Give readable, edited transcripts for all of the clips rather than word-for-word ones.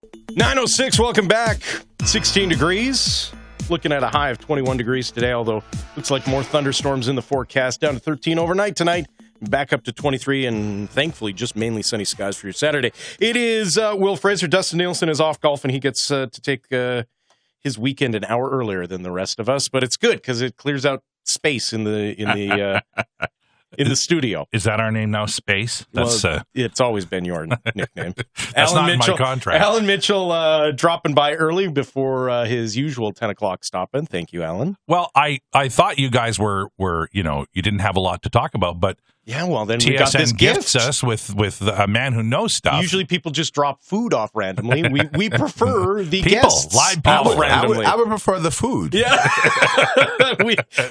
9:06, welcome back. 16 degrees. Looking at a high of 21 degrees today, although looks like more thunderstorms in the forecast. Down to 13 overnight tonight. Back up to 23, and thankfully just mainly sunny skies for your Saturday. It is Will Fraser. Dustin Nielsen is off golf, and he gets to take his weekend an hour earlier than the rest of us. But it's good because it clears out space in the studio. Is that our name now, Space? That's it's always been your nickname. That's not in my contract. Alan Mitchell dropping by early before his usual 10 o'clock stop-in. Thank you, Alan. Well, I thought you guys were you didn't have a lot to talk about, but yeah, well, then TSN we got this gifts gift. us with a man who knows stuff. Usually people just drop food off randomly. We prefer the people, guests live people. randomly. I would prefer the food. Yeah.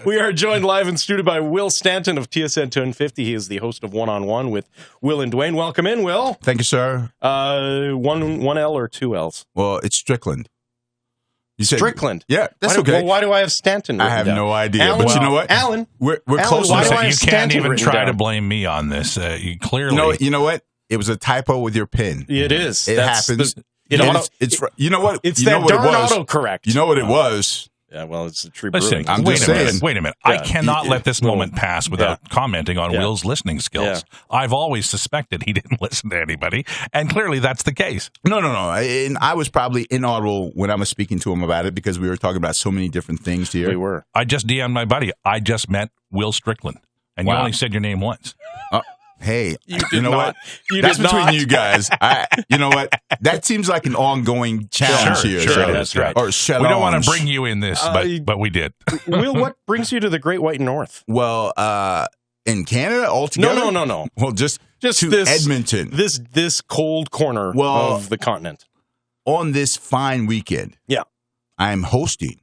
we are joined live in studio by Will Stanton of TSN 1050. He is the host of One on One with Will and Dwayne. Welcome in, Will. Thank you, sir. One L or two L's? Well, it's Strickland. You said Strickland. Yeah, that's okay. okay. Well, why do I have Stanton? I have down? no idea. Alan, but you know what? Alan, we're Alan, close. why do I have You can't Stanton even written try down? to blame me on this. You clearly, You know what? It was a typo with your pen. It is. It happens. You know what? It's you that know what darn it was. autocorrect. You know what it was? Yeah, well, it's a true listen, brewing. I'm wait just a minute. saying. Wait a minute. Yeah. I cannot let this moment pass without commenting on Yeah. Will's listening skills. Yeah. I've always suspected he didn't listen to anybody, and clearly that's the case. No. And I was probably inaudible when I was speaking to him about it because we were talking about so many different things here. We were. I just DM'd my buddy. I just met Will Strickland, and you Wow. only said your name once. Hey, You you know did what? not. You That's did between not. you guys. You know what? That seems like an ongoing challenge here. Sure, so- that's right. Or We challenge. don't want to bring you in this, but we did. Will, what brings you to the Great White North? Well, in Canada altogether? No. Well, just to this Edmonton. This cold corner of the continent. On this fine weekend, Yeah. I'm hosting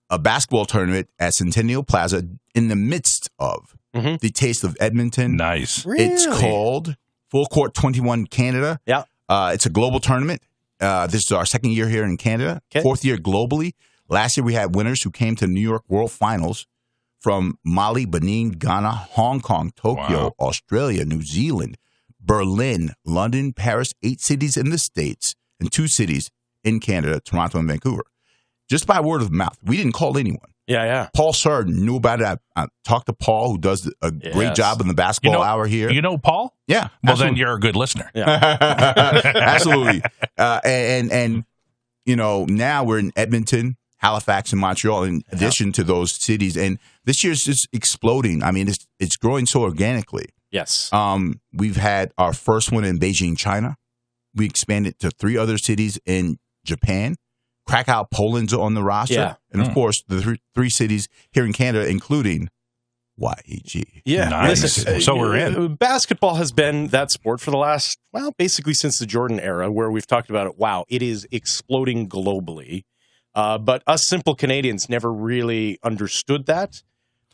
a basketball tournament at Centennial Plaza in the midst of the Taste of Edmonton. Nice. It's called Full Court 21 Canada. Yeah. It's a global tournament. This is our second year here in Canada, fourth year globally. Last year we had winners who came to New York World Finals from Mali, Benin, Ghana, Hong Kong, Tokyo, Australia, New Zealand, Berlin, London, Paris, 8 cities in the States, and 2 cities in Canada, Toronto and Vancouver. Just by word of mouth. We didn't call anyone. Yeah. Paul Sard knew about it. I talked to Paul, who does a great job in the basketball hour here. You know Paul? Yeah. Well, absolutely. then you're a good listener. Absolutely. And you know, now we're in Edmonton, Halifax, and Montreal in addition to those cities. And this year's just exploding. I mean, it's growing so organically. Yes. We've had our first one in Beijing, China. We expanded to 3 other cities in Japan. Krakow, Poland's on the roster. Yeah. And, of course, the 3 cities here in Canada, including YEG. Yeah. Nice. Listen, So we're in. Basketball has been that sport for the last, basically since the Jordan era, where we've talked about it. Wow, it is exploding globally. But us simple Canadians never really understood that.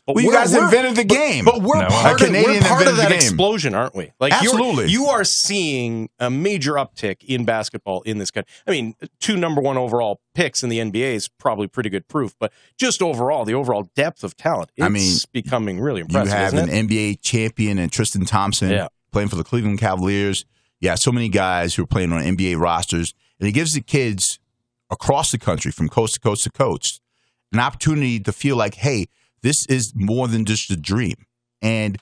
But You guys invented the game. But we're part of that game. explosion, aren't we? Like Absolutely. You are seeing a major uptick in basketball in this country. I mean, 2 number 1 overall picks in the NBA is probably pretty good proof. But just overall, the overall depth of talent, it's becoming really impressive. You have isn't an NBA champion and Tristan Thompson playing for the Cleveland Cavaliers. Yeah, so many guys who are playing on NBA rosters. And it gives the kids across the country, from coast to coast to coast, an opportunity to feel like, hey, this is more than just a dream. And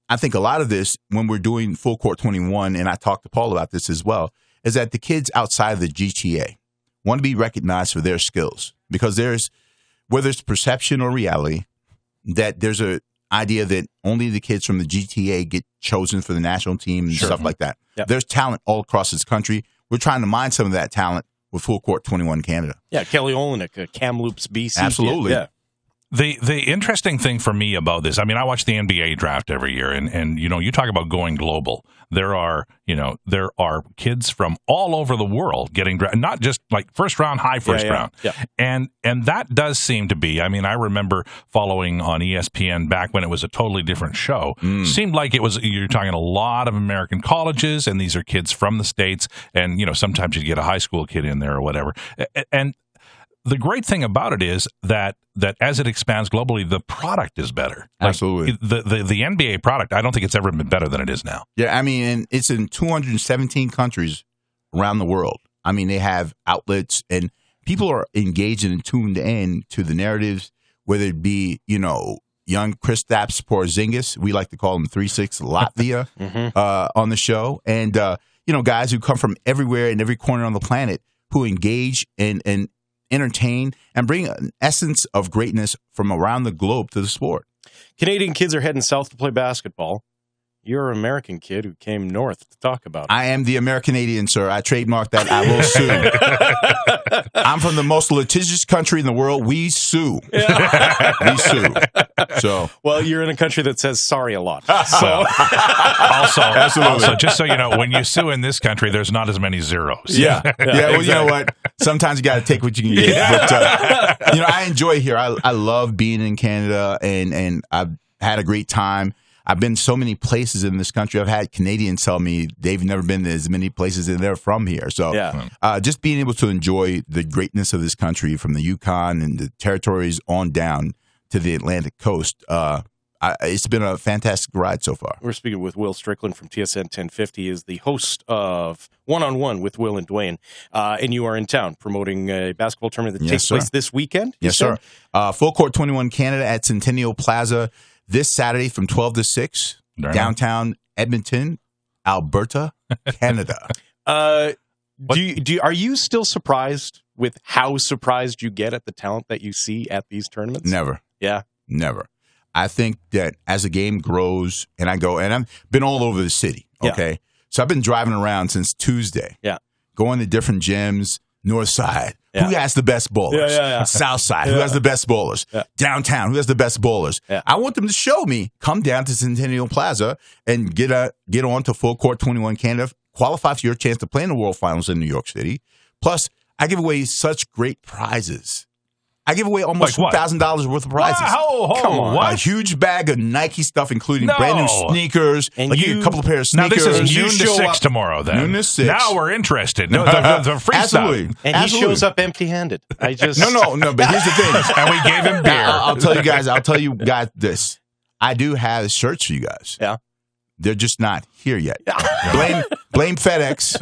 I think a lot of this, when we're doing Full Court 21, and I talked to Paul about this as well, is that the kids outside of the GTA want to be recognized for their skills. Because there's, whether it's perception or reality, that there's an idea that only the kids from the GTA get chosen for the national team and stuff like that. Yep. There's talent all across this country. We're trying to mine some of that talent with Full Court 21 Canada. Yeah, Kelly Olynyk, Kamloops, BC. Absolutely. Yeah. The interesting thing for me about this, I mean, I watch the NBA draft every year, and you know, you talk about going global. There are kids from all over the world getting drafted, not just like first round, high first round. Yeah. And that does seem to be, I mean, I remember following on ESPN back when it was a totally different show. Seemed like it was, you're talking a lot of American colleges, and these are kids from the States, and, you know, sometimes you get a high school kid in there or whatever. And the great thing about it is that as it expands globally, the product is better. Like, absolutely. The NBA product, I don't think it's ever been better than it is now. Yeah, I mean, and it's in 217 countries around the world. I mean, they have outlets, and people are engaged and tuned in to the narratives, whether it be, young Kristaps Porzingis, we like to call him 3-6 Latvia, on the show, and guys who come from everywhere in every corner on the planet who engage and entertain and bring an essence of greatness from around the globe to the sport. Canadian kids are heading south to play basketball. You're an American kid who came north to talk about it. I am the Americanadian, sir. I trademarked that. I will sue. I'm from the most litigious country in the world. We sue. We sue. So, well, you're in a country that says sorry a lot. So, also, just so you know, when you sue in this country, there's not as many zeros. Yeah. Well, you know what? Sometimes you got to take what you can get. But, I enjoy here. I love being in Canada, and I've had a great time. I've been so many places in this country. I've had Canadians tell me they've never been to as many places and they're from here. So just being able to enjoy the greatness of this country from the Yukon and the territories on down to the Atlantic coast, it's been a fantastic ride so far. We're speaking with Will Strickland from TSN 1050. He is the host of One-on-One with Will and Dwayne. And you are in town promoting a basketball tournament that takes place this weekend? Yes, sir. Full Court 21 Canada at Centennial Plaza. This Saturday from 12 to 6, downtown Edmonton, Alberta, Canada. Are you still surprised with how surprised you get at the talent that you see at these tournaments? Never. Yeah? Never. I think that as the game grows, and I've been all over the city, okay? Yeah. So I've been driving around since Tuesday. Yeah. Going to different gyms, north side. Yeah. Who has the best bowlers? South side. Who has the best bowlers? Yeah. Downtown. Who has the best bowlers? Yeah. I want them to show me. Come down to Centennial Plaza and get on to Full Court 21 Canada. Qualify for your chance to play in the World Finals in New York City. Plus, I give away such great prizes. I give away almost $2,000 worth of prizes. Come on. A huge bag of Nike stuff, including brand new sneakers. And a couple of pairs of sneakers. Now, this is noon to 6 tomorrow, then. Noon to 6. Now we're interested. The free Absolutely. stuff. And he shows up empty-handed. No, but here's the thing. And we gave him beer. I'll tell you guys this. I do have shirts for you guys. Yeah. They're just not here yet. Blame FedEx.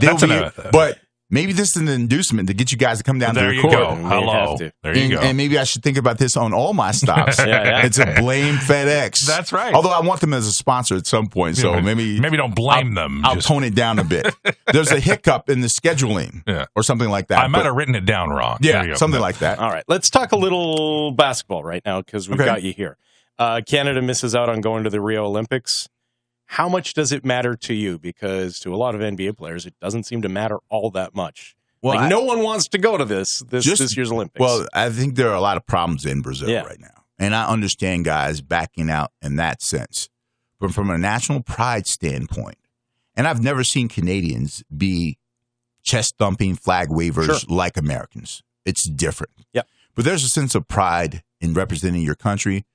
They'll be here. But maybe this is an inducement to get you guys to come down to record. There you go. Hello. There you go. And maybe I should think about this on all my stops. It's a blame FedEx. That's right. Although I want them as a sponsor at some point, so maybe don't blame them. I'll tone it down a bit. There's a hiccup in the scheduling or something like that. I might have written it down wrong. Yeah, something like that. All right. Let's talk a little basketball right now because we've got you here. Canada misses out on going to the Rio Olympics. How much does it matter to you? Because to a lot of NBA players, it doesn't seem to matter all that much. Well, no one wants to go to this year's Olympics. Well, I think there are a lot of problems in Brazil right now. And I understand guys backing out in that sense. But from a national pride standpoint, and I've never seen Canadians be chest-thumping flag wavers like Americans. It's different. Yeah. But there's a sense of pride in representing your country.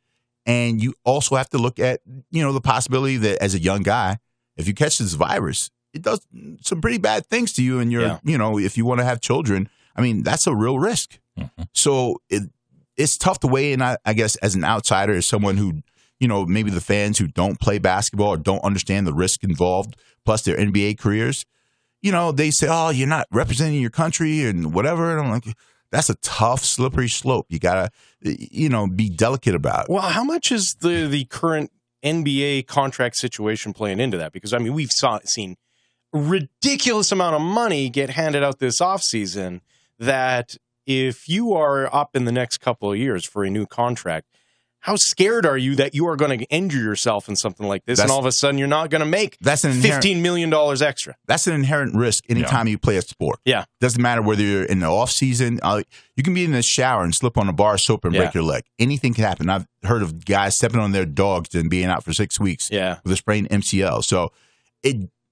And you also have to look at, the possibility that as a young guy, if you catch this virus, it does some pretty bad things to you. And if you want to have children, I mean, that's a real risk. Mm-hmm. So it's tough to weigh in, I guess, as an outsider, as someone who, maybe the fans who don't play basketball or don't understand the risk involved, plus their NBA careers, they say, oh, you're not representing your country and whatever. And I'm like, that's a tough, slippery slope. You got to, be delicate about it. Well, how much is the current NBA contract situation playing into that? Because, I mean, we've seen a ridiculous amount of money get handed out this offseason that if you are up in the next couple of years for a new contract, how scared are you that you are going to injure yourself in something like this and all of a sudden you're not going to make $15 million extra? That's an inherent risk anytime you play a sport. Yeah. Doesn't matter whether you're in the off season. You can be in the shower and slip on a bar of soap and break your leg. Anything can happen. I've heard of guys stepping on their dogs and being out for 6 weeks with a sprained MCL. So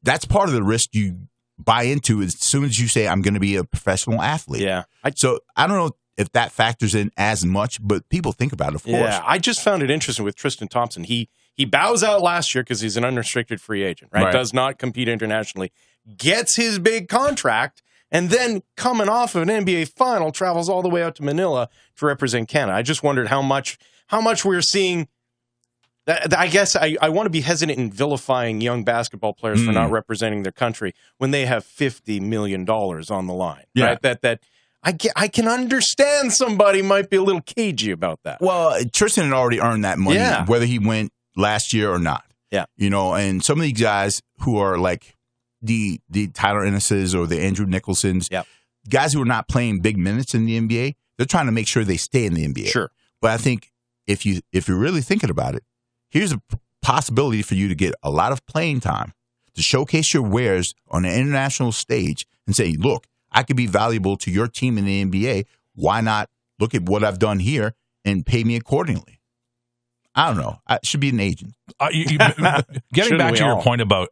that's part of the risk you buy into as soon as you say, I'm going to be a professional athlete. Yeah. So I don't know if that factors in as much, but people think about it, of course. Yeah, I just found it interesting with Tristan Thompson. He bows out last year because he's an unrestricted free agent, right? Does not compete internationally, gets his big contract, and then coming off of an NBA final, travels all the way out to Manila to represent Canada. I just wondered how much we're seeing I guess I want to be hesitant in vilifying young basketball players for not representing their country when they have $50 million on the line. Yeah. Right? That I can understand somebody might be a little cagey about that. Well, Tristan had already earned that money, whether he went last year or not. Yeah. And some of these guys who are like the Tyler Ennises or the Andrew Nicholsons, guys who are not playing big minutes in the NBA, they're trying to make sure they stay in the NBA. Sure. But I think if you're really thinking about it, here's a possibility for you to get a lot of playing time to showcase your wares on an international stage and say, look, I could be valuable to your team in the NBA. Why not look at what I've done here and pay me accordingly? I don't know. I should be an agent. Getting back to your point about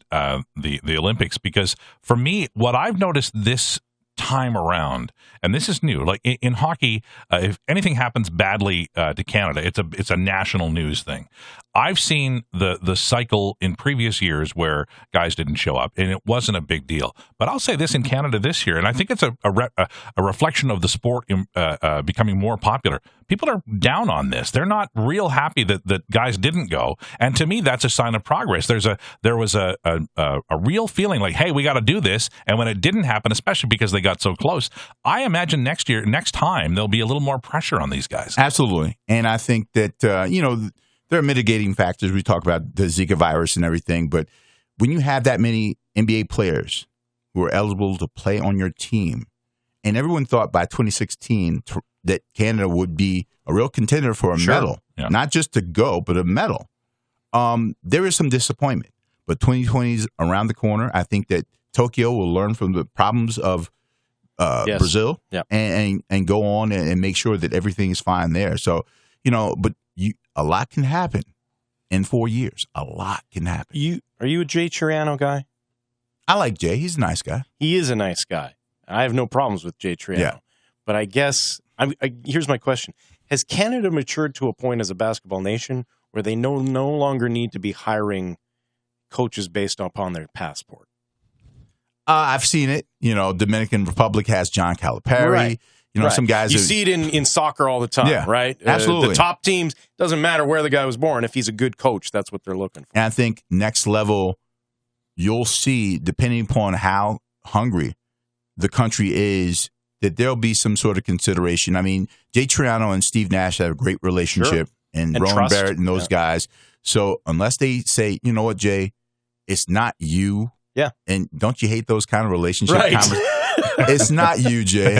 the Olympics, because for me, what I've noticed this time around, and this is new, like in hockey, if anything happens badly to Canada, it's a national news thing. I've seen the cycle in previous years where guys didn't show up, and it wasn't a big deal. But I'll say this in Canada this year, and I think it's a reflection of the sport becoming more popular. People are down on this. They're not real happy that guys didn't go, and to me, that's a sign of progress. There was a real feeling like, hey, we got to do this, and when it didn't happen, especially because they got so close, I imagine next time there'll be a little more pressure on these guys. Absolutely, and I think that there are mitigating factors. We talk about the Zika virus and everything, but when you have that many NBA players who are eligible to play on your team, and everyone thought by 2016 that Canada would be a real contender for a medal, not just to go, but a medal, there is some disappointment. But 2020 is around the corner. I think that Tokyo will learn from the problems of Brazil and go on and make sure that everything is fine there. So, but a lot can happen in 4 years. A lot can happen. Are you a Jay Triano guy? I like Jay. He's a nice guy. He is a nice guy. I have no problems with Jay Triano. Yeah. But I guess, here's my question. Has Canada matured to a point as a basketball nation where they no longer need to be hiring coaches based upon their passport? I've seen it. Dominican Republic has John Calipari. Right. Some guys. You see it in soccer all the time, right? Absolutely. The top teams, doesn't matter where the guy was born. If he's a good coach, that's what they're looking for. And I think next level, you'll see, depending upon how hungry the country is, that there'll be some sort of consideration. I mean, Jay Triano and Steve Nash have a great relationship, and Rowan trust. Barrett and those guys. So unless they say, you know what, Jay, it's not you. Yeah. And don't you hate those kind of relationship Right. It's not you, Jay.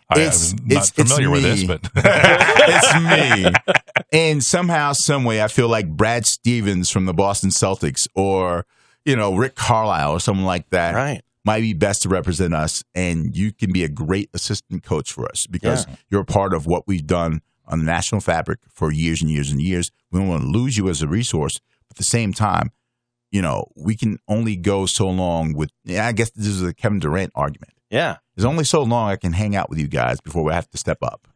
I'm not familiar with this, but it's me. And somehow, some way, I feel like Brad Stevens from the Boston Celtics, or Rick Carlisle or someone like that, might be best to represent us. And you can be a great assistant coach for us because you're a part of what we've done on the national fabric for years and years and years. We don't want to lose you as a resource, but at the same time, we can only go so long with. I guess this is a Kevin Durant argument. Yeah. There's only so long I can hang out with you guys before we have to step up.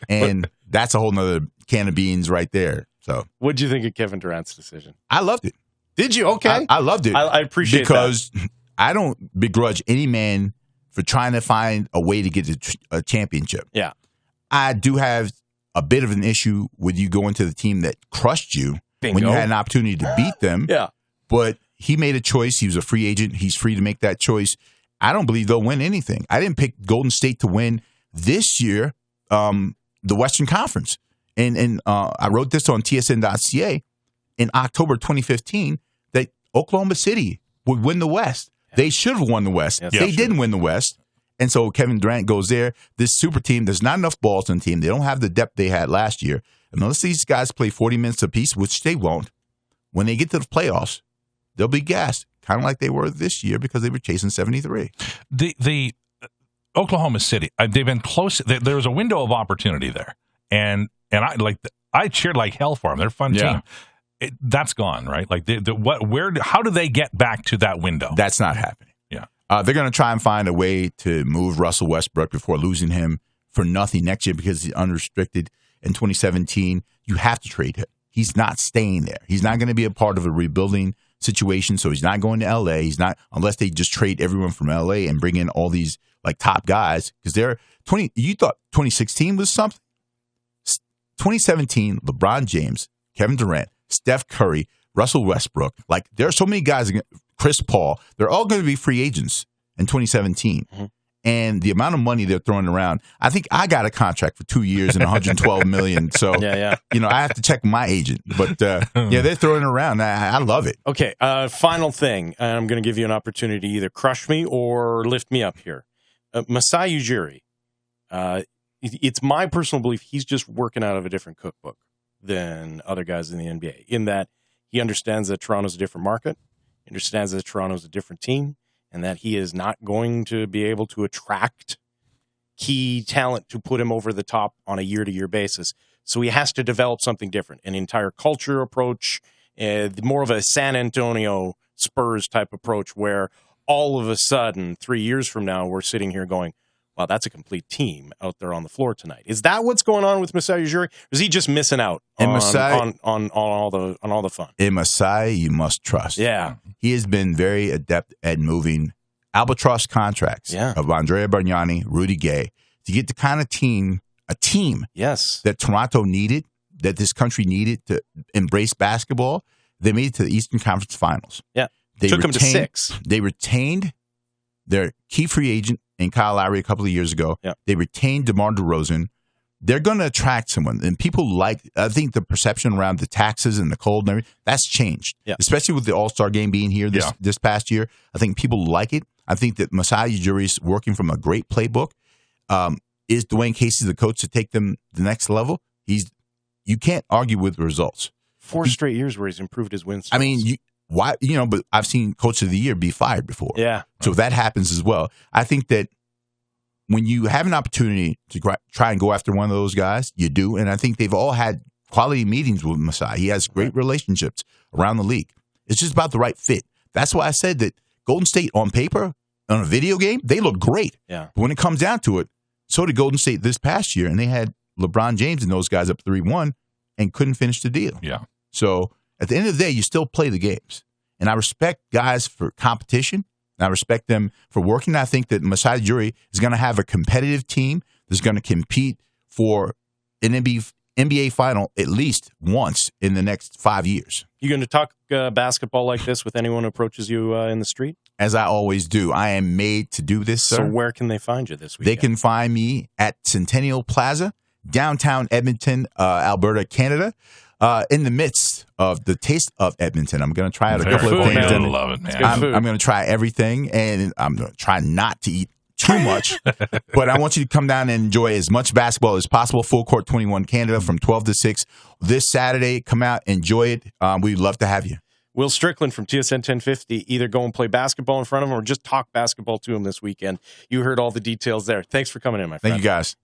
And that's a whole nother can of beans right there. So, what did you think of Kevin Durant's decision? I loved it. Did you? Okay. I loved it. I appreciate because that. I don't begrudge any man for trying to find a way to get a championship. Yeah. I do have a bit of an issue with you going to the team that crushed you Bingo. when you had an opportunity to beat them. Yeah. But he made a choice. He was a free agent. He's free to make that choice. I don't believe they'll win anything. I didn't pick Golden State to win this year, the Western Conference. And I wrote this on TSN.ca in October 2015 that Oklahoma City would win the West. They should have won the West. Yes, they didn't win the West. And so Kevin Durant goes there. This super team, there's not enough balls on the team. They don't have the depth they had last year. And unless these guys play 40 minutes apiece, which they won't, when they get to the playoffs, they'll be gassed, kind of like they were this year because they were chasing 73. The Oklahoma City, they've been close. There was a window of opportunity there, and I cheered like hell for them. They're a fun team. That's gone, right? Like how do they get back to that window? That's not happening. Yeah, they're going to try and find a way to move Russell Westbrook before losing him for nothing next year because he's unrestricted in 2017. You have to trade him. He's not staying there. He's not going to be a part of a rebuilding situation, so he's not going to L.A. He's not, unless they just trade everyone from L.A. and bring in all these like top guys, because they're 20. You thought 2016 was something. 2017, LeBron James Kevin Durant, Steph Curry, Russell Westbrook. Like, there are so many guys, Chris Paul, they're all going to be free agents in 2017. Mm-hmm. And the amount of money they're throwing around, I think I got a contract for 2 years and $112 million. So, I have to check my agent. But, they're throwing it around. I love it. Okay, final thing. I'm going to give you an opportunity to either crush me or lift me up here. Masai Ujiri, it's my personal belief he's just working out of a different cookbook than other guys in the NBA, in that he understands that Toronto's a different market, understands that Toronto's a different team, and that he is not going to be able to attract key talent to put him over the top on a year-to-year basis. So he has to develop something different, an entire culture approach, more of a San Antonio Spurs type approach, where all of a sudden, 3 years from now, we're sitting here going, wow, that's a complete team out there on the floor tonight. Is that what's going on with Masai Ujiri? Or is he just missing out on all the fun? In Masai, you must trust. Yeah. He has been very adept at moving albatross contracts of Andrea Bargnani, Rudy Gay, to get the kind of team that Toronto needed, that this country needed to embrace basketball. They made it to the Eastern Conference Finals. Yeah. Took them to 6. They retained their key free agent in Kyle Lowry a couple of years ago. Yeah. They retained DeMar DeRozan. They're going to attract someone. And people I think the perception around the taxes and the cold and everything, that's changed. Yeah. Especially with the All-Star game being here this past year. I think people like it. I think that Masai Ujiri's working from a great playbook. Is Dwayne Casey the coach to take them the next level? You can't argue with the results. 4 straight years where he's improved his wins. I mean, why? But I've seen Coach of the Year be fired before. Yeah. So that happens as well. I think that when you have an opportunity to try and go after one of those guys, you do. And I think they've all had quality meetings with Masai. He has great relationships around the league. It's just about the right fit. That's why I said that Golden State on paper, on a video game, they look great. Yeah. But when it comes down to it, so did Golden State this past year. And they had LeBron James and those guys up 3-1 and couldn't finish the deal. Yeah. So at the end of the day, you still play the games. And I respect guys for competition. And I respect them for working. I think that Masai Ujiri is going to have a competitive team that's going to compete for an NBA final at least once in the next 5 years. You going to talk basketball like this with anyone who approaches you in the street? As I always do. I am made to do this, sir. So where can they find you this weekend? They can find me at Centennial Plaza, downtown Edmonton, Alberta, Canada. In the midst of the taste of Edmonton, I'm going to try out a couple of things. I love it, man. I'm going to try everything, and I'm going to try not to eat too much. But I want you to come down and enjoy as much basketball as possible. Full Court 21 Canada from 12 to 6 this Saturday. Come out, enjoy it. We'd love to have you. Will Strickland from TSN 1050 either go and play basketball in front of him or just talk basketball to him this weekend. You heard all the details there. Thanks for coming in, my friend. Thank you, guys.